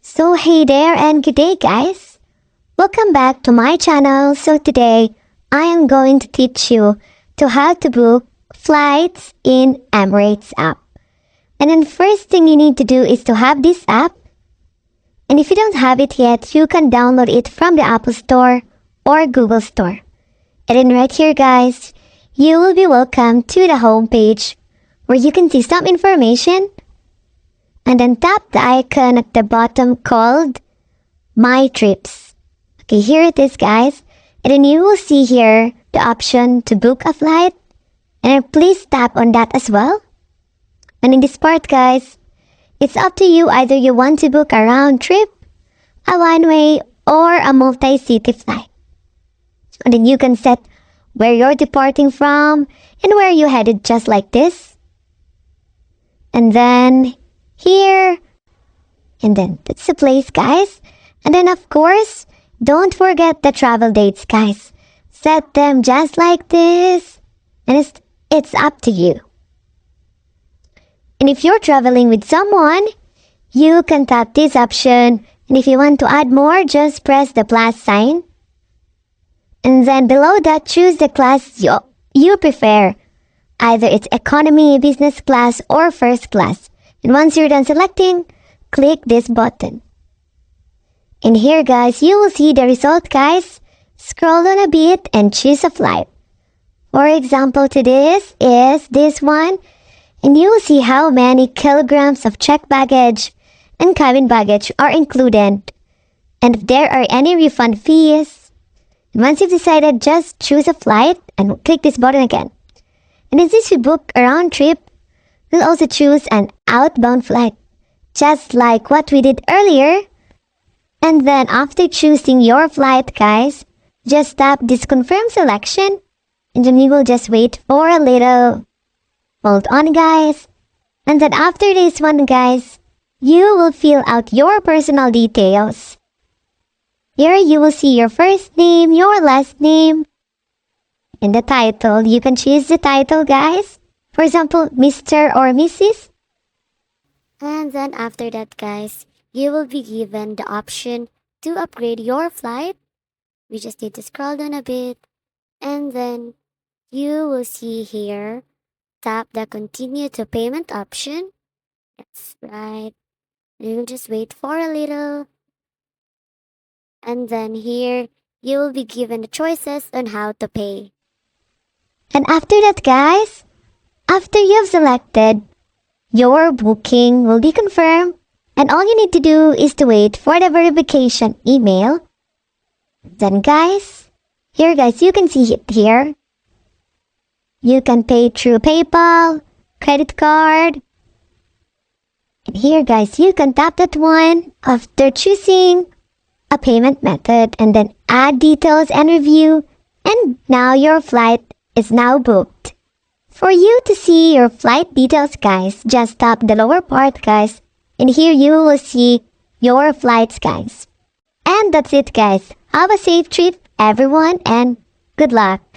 So hey there and good day guys. Welcome back to my channel. So today I am going to teach you to how to book flights in Emirates app. And then first thing you need to do is to have this app. And if you don't have it yet, you can download it from the Apple Store or Google Store. And then right here guys, you will be welcomed to the home page where you can see some information. And then tap the icon at the bottom called My Trips. Okay, here it is guys. And then you will see here the option to book a flight. And then please tap on that as well. And in this part guys, it's up to you, either you want to book a round trip, a one-way, or a multi-city flight. And then you can set where you're departing from and where you headed, just like this. And then here, and then that's the place guys. And then of course, don't forget the travel dates guys. Set them just like this, and it's up to you. And if you're traveling with someone, you can tap this option, and if you want to add more, just press the plus sign. And then below that, choose the class you prefer. Either it's economy, business class, or first class. And once you're done selecting, click this button. And here guys, you will see the result guys. Scroll down a bit and choose a flight. For example, to this is this one. And you will see how many kilograms of checked baggage and cabin baggage are included. And if there are any refund fees. And once you've decided, just choose a flight and click this button again. And since you book a round trip, we'll also choose an outbound flight, just like what we did earlier. And then after choosing your flight, guys, just tap this confirm selection, and then you will just wait for a little. Hold on, guys. And then after this one, guys, you will fill out your personal details. Here you will see your first name, your last name, and the title. You can choose the title, guys. For example, Mr. or Mrs. And then after that guys, you will be given the option to upgrade your flight. We just need to scroll down a bit. And then you will see here, tap the continue to payment option. That's right. You will just wait for a little. And then here, you will be given the choices on how to pay. And after that guys, after you've selected, your booking will be confirmed, and all you need to do is to wait for the verification email. Then guys, here guys, you can see it here. You can pay through PayPal, credit card. And here guys, you can tap that one after choosing a payment method and then add details and review. And now your flight is now booked. For you to see your flight details guys, just tap the lower part guys, and here you will see your flights guys. And that's it guys. Have a safe trip everyone, and good luck.